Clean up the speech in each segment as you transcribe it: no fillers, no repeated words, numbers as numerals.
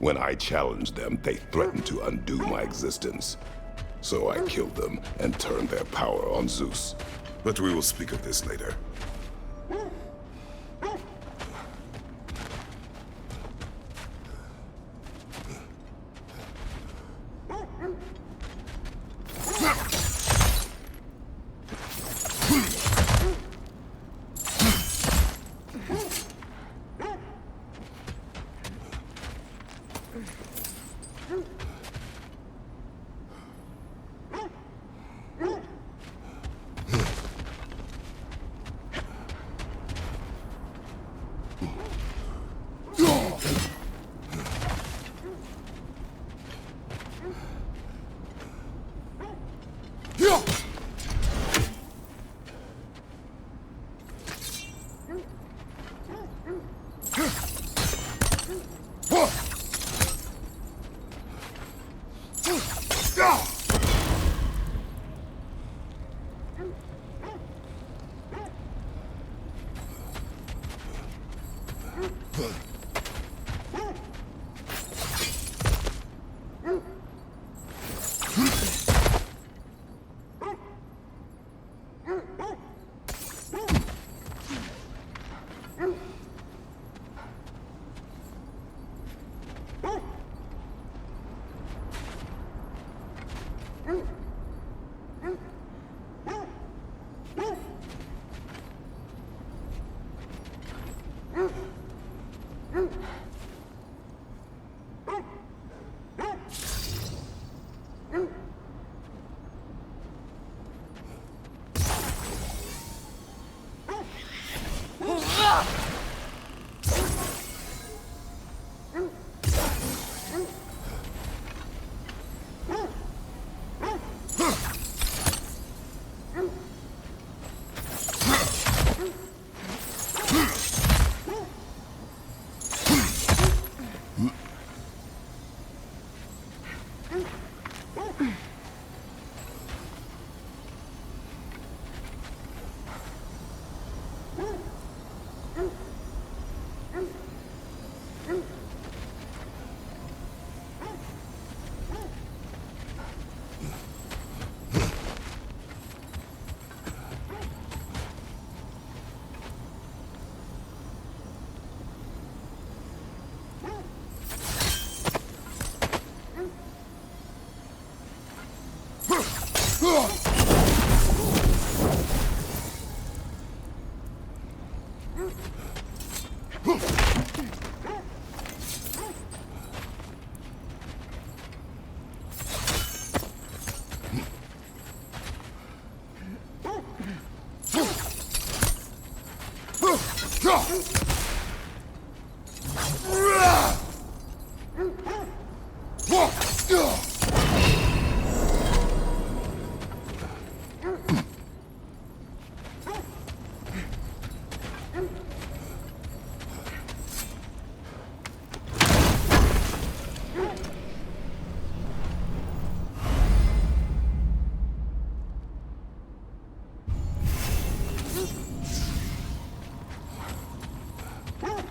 When I challenged them, they threatened to undo my existence. So I killed them and turned their power on Zeus. But we will speak of this later.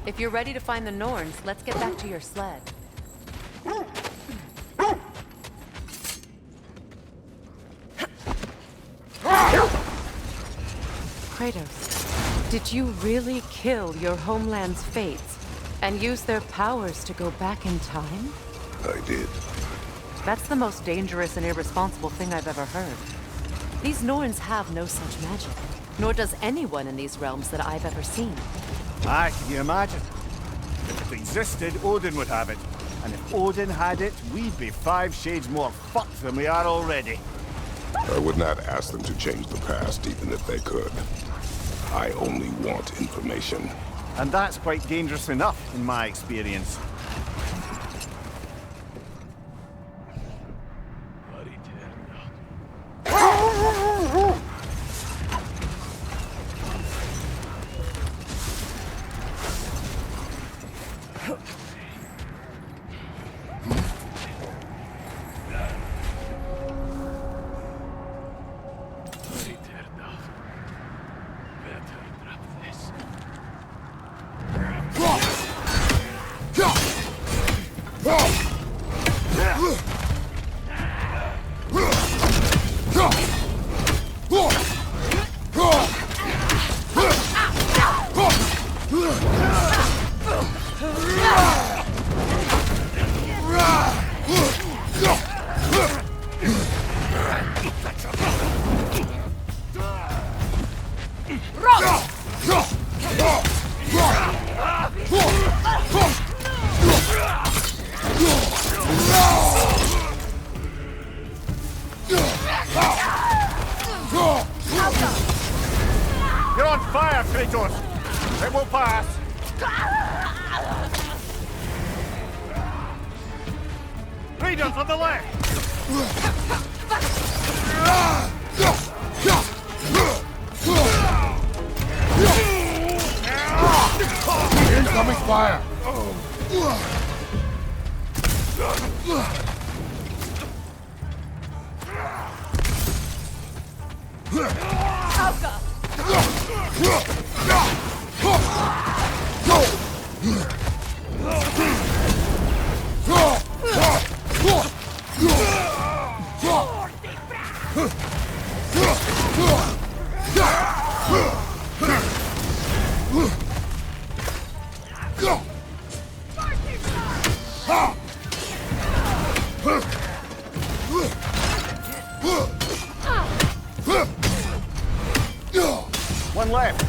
If you're ready to find the Norns, let's get back to your sled. Kratos, did you really kill your homeland's fates and use their powers to go back in time? I did. That's the most dangerous and irresponsible thing I've ever heard. These Norns have no such magic, nor does anyone in these realms that I've ever seen. Aye, can you imagine? If it existed, Odin would have it. And if Odin had it, we'd be 5 shades more fucked than we are already. I would not ask them to change the past, even if they could. I only want information. And that's quite dangerous enough, in my experience. Raiders on the left! Incoming fire! One left.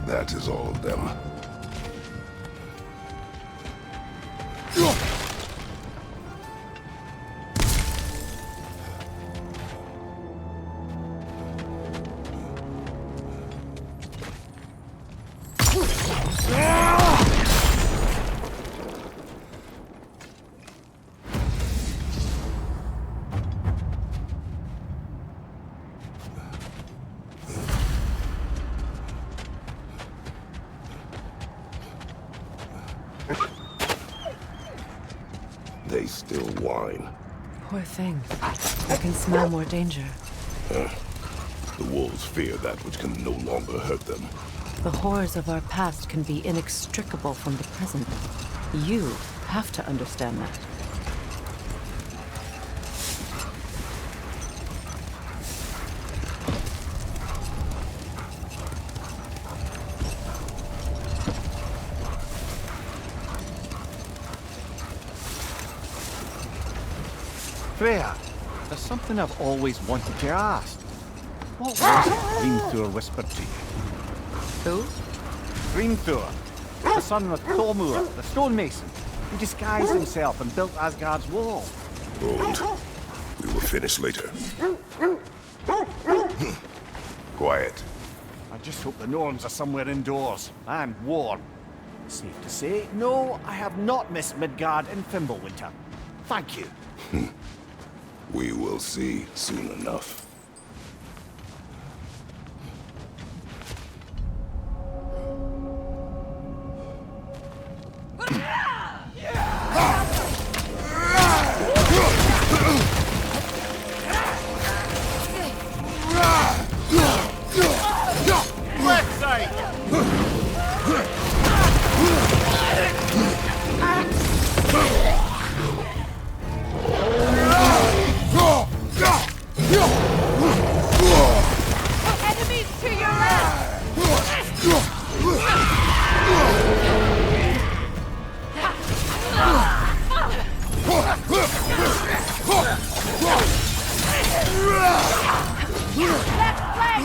That is all of them. They still whine. Poor things. I can smell more danger. The wolves fear that which can no longer hurt them. The horrors of our past can be inextricable from the present. You have to understand that. Freya, there's something I've always wanted to ask. What was Hrimthur whispered to you? Who? Hrimthur, the son of Thormur, the stonemason, who disguised himself and built Asgard's wall. Hold. We will finish later. Quiet. I just hope the Norns are somewhere indoors and warm. Safe to say, no, I have not missed Midgard in Fimbulwinter. Thank you. We will see soon enough. Left side! Enemies to your left! Left flank!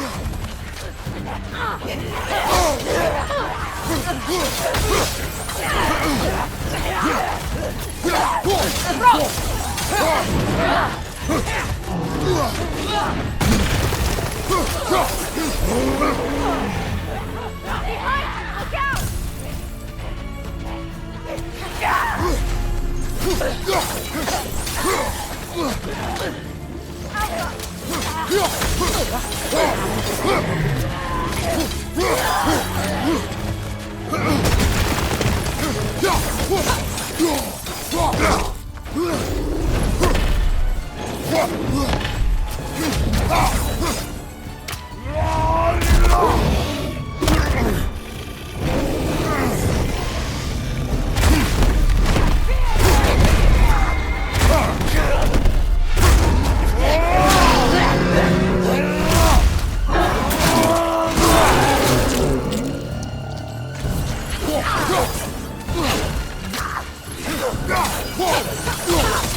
Behind! Look out!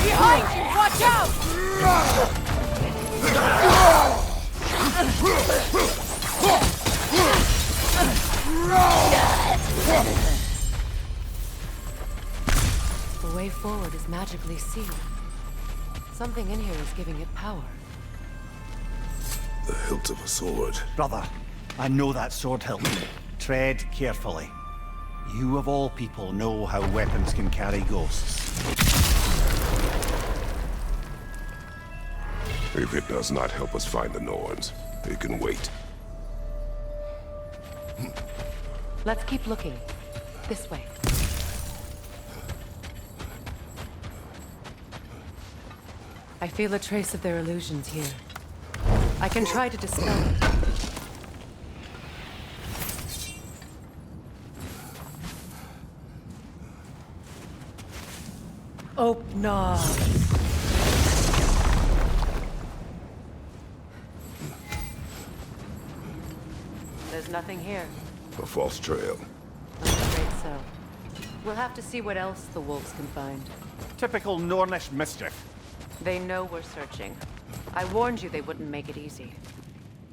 Behind you! Watch out! The way forward is magically sealed. Something in here is giving it power. The hilt of a sword. Brother, I know that sword hilt. Tread carefully. You of all people know how weapons can carry ghosts. If it does not help us find the Norns, it can wait. Let's keep looking. This way. I feel a trace of their illusions here. I can try to dispel it. Oh, no. There's nothing here. A false trail. I'm afraid so. We'll have to see what else the wolves can find. Typical Nornish mischief. They know we're searching. I warned you they wouldn't make it easy.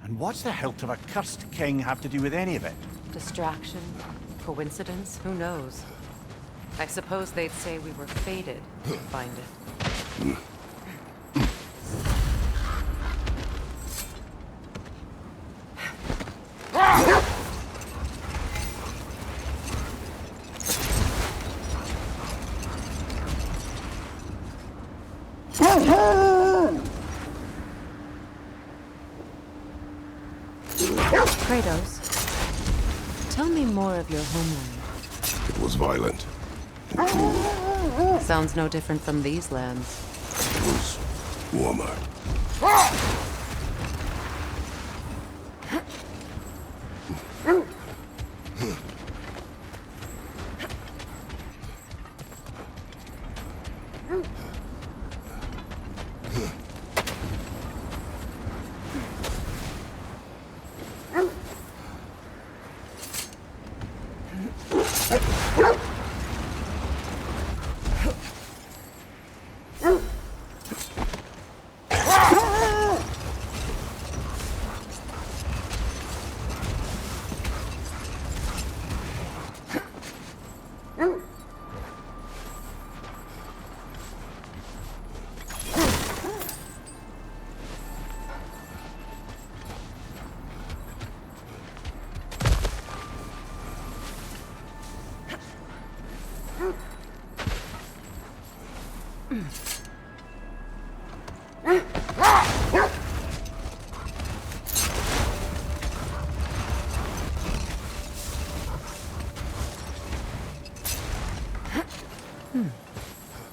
And what's the hilt of a cursed king have to do with any of it? Distraction? Coincidence? Who knows? I suppose they'd say we were fated to find it. Kratos, tell me more of your homeland. It was violent and cruel. Sounds no different from these lands. It was warmer.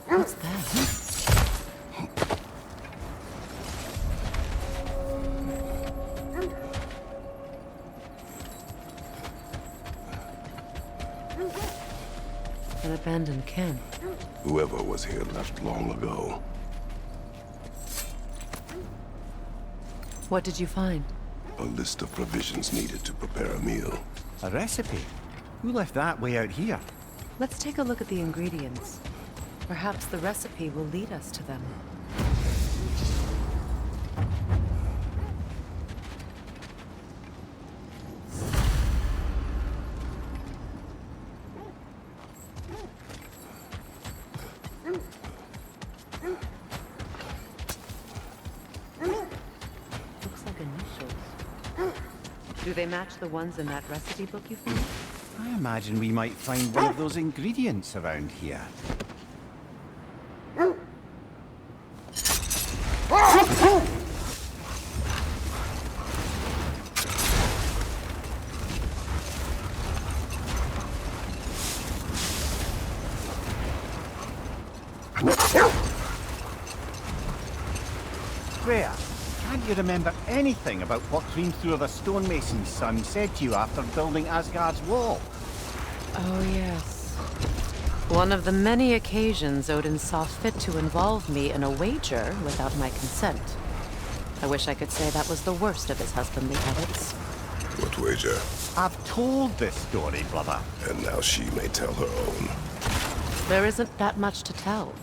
What's that? An abandoned camp. Whoever was here left long ago. What did you find? A list of provisions needed to prepare a meal. A recipe? Who left that way out here? Let's take a look at the ingredients. Perhaps the recipe will lead us to them. Looks like initials. Do they match the ones in that recipe book you found? I imagine we might find one of those ingredients around here. Freya, can't you remember anything about what Hrimthur the stonemason's son said to you after building Asgard's wall? Oh, yes. One of the many occasions Odin saw fit to involve me in a wager without my consent. I wish I could say that was the worst of his husbandly habits. What wager? I've told this story, brother. And now she may tell her own. There isn't that much to tell.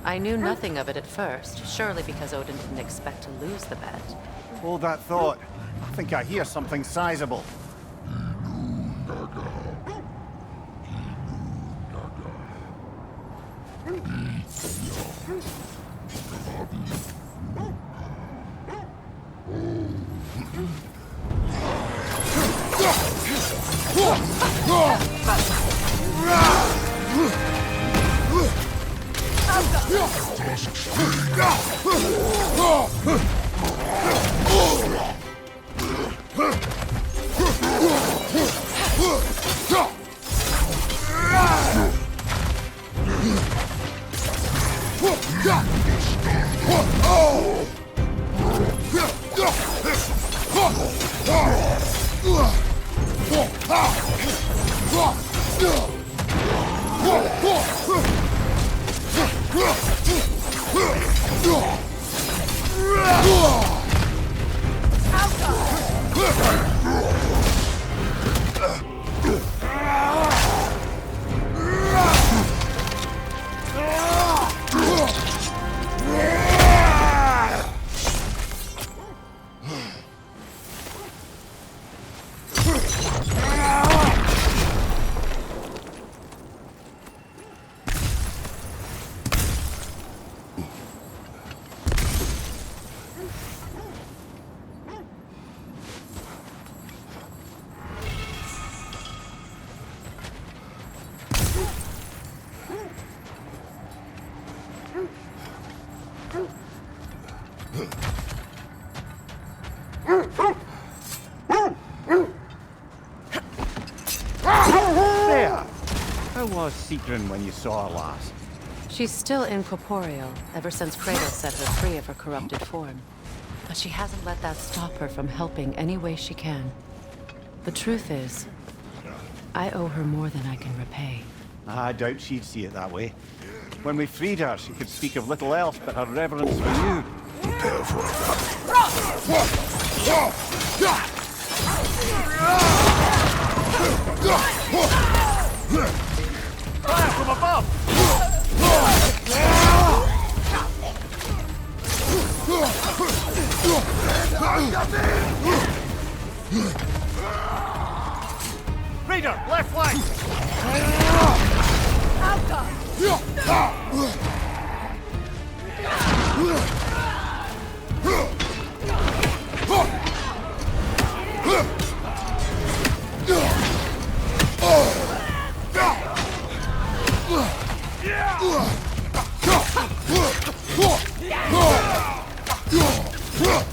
I knew nothing of it at first, surely because Odin didn't expect to lose the bet. Hold that thought. I think I hear something sizable. There! How was Sigrun when you saw her last? She's still incorporeal, ever since Kratos set her free of her corrupted form. But she hasn't let that stop her from helping any way she can. The truth is, I owe her more than I can repay. I doubt she'd see it that way. When we freed her, she could speak of little else but her reverence for you. Prepare for a fight. Fire from above! Raider, left flank!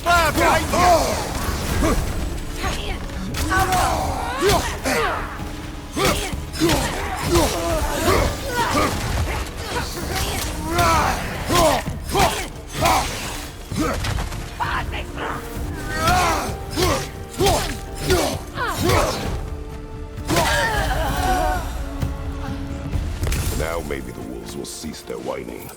Fire behind Now maybe the wolves will cease their whining.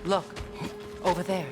Look, over there.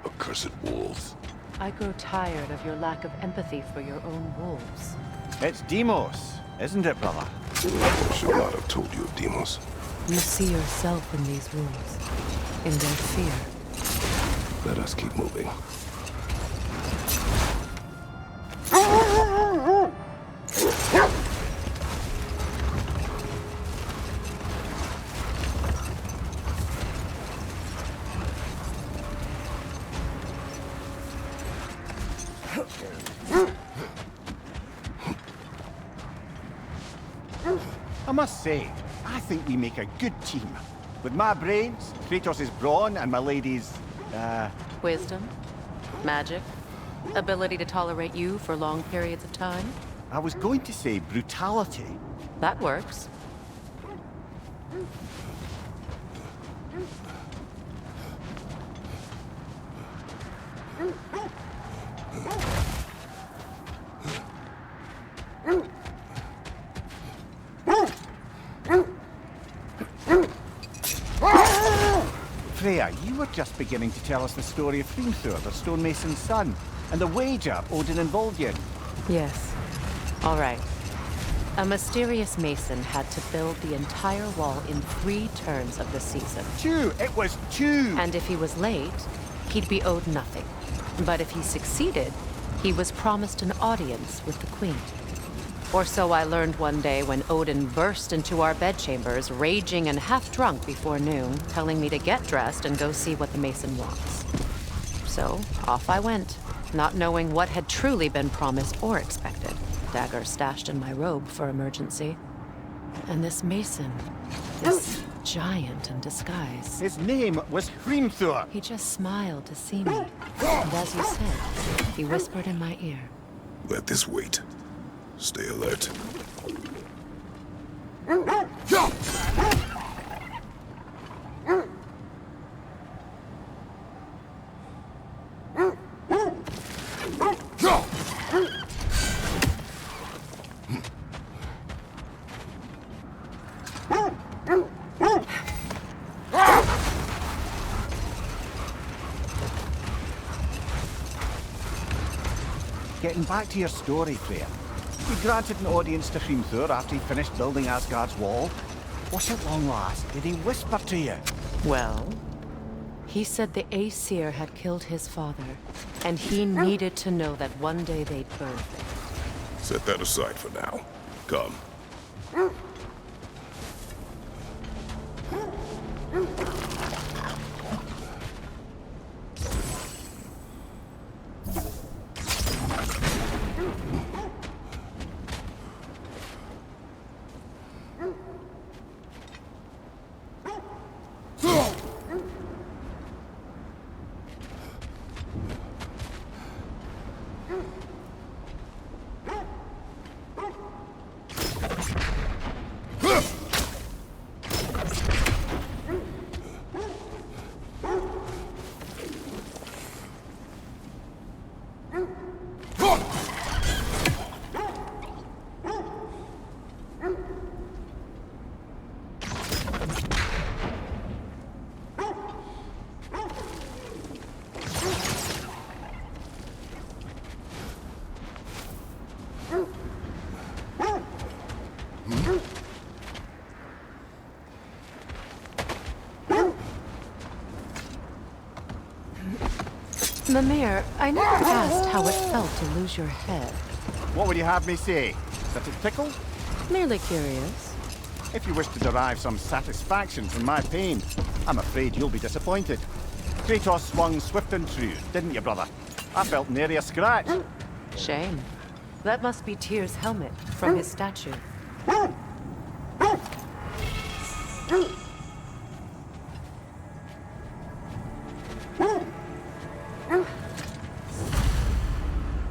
Accursed wolves. I grow tired of your lack of empathy for your own wolves. It's Demos, isn't it, brother? I should not have told you of Demos. You see yourself in these wolves, in their fear. Let us keep moving. I must say, I think we make a good team. With my brains, Kratos' brawn, and my lady's, Wisdom? Magic? Ability to tolerate you for long periods of time? I was going to say brutality. That works. Freya, you were just beginning to tell us the story of Hrimthur, the stonemason's son, and the wager Odin involved you in. Yes. All right. A mysterious mason had to build the entire wall in 3 turns of the season. 2! It was 2! And if he was late, he'd be owed nothing. But if he succeeded, he was promised an audience with the queen. Or so I learned one day when Odin burst into our bedchambers, raging and half-drunk before noon, telling me to get dressed and go see what the mason wants. So, off I went, not knowing what had truly been promised or expected. Dagger stashed in my robe for emergency. And this mason, this giant in disguise. His name was Hrimthur. He just smiled to see me. And as you said, he whispered in my ear. Let this wait. Stay alert. Getting back to your story, Freya. You granted an audience to Hrimthur after he finished building Asgard's wall. What at long last did he whisper to you? Well, he said the Aesir had killed his father, and he needed to know that one day they'd birth it. Set that aside for now. Come. Mimir, I never asked how it felt to lose your head. What would you have me say? That it tickled? Merely curious. If you wish to derive some satisfaction from my pain, I'm afraid you'll be disappointed. Kratos swung swift and true, didn't you, brother? I felt nary a scratch. Shame. That must be Tyr's helmet from his statue.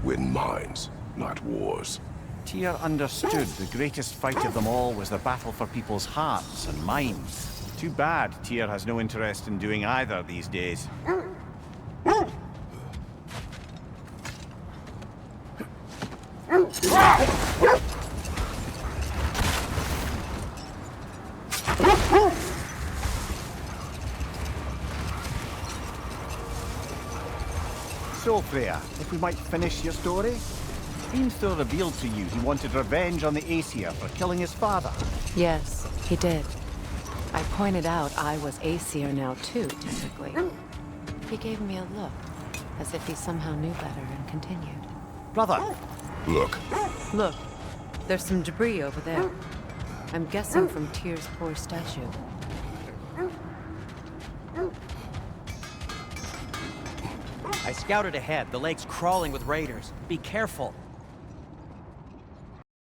Win minds, not wars. Tyr understood the greatest fight of them all was the battle for people's hearts and minds. Too bad Tyr has no interest in doing either these days. So, Freya, if we might finish your story? Hrimthur revealed to you he wanted revenge on the Aesir for killing his father. Yes, he did. I pointed out I was Aesir now too, technically. He gave me a look, as if he somehow knew better and continued. Brother! Look, Look, there's some debris over there. I'm guessing from Tyr's poor statue. I scouted ahead. The lake's crawling with raiders. Be careful.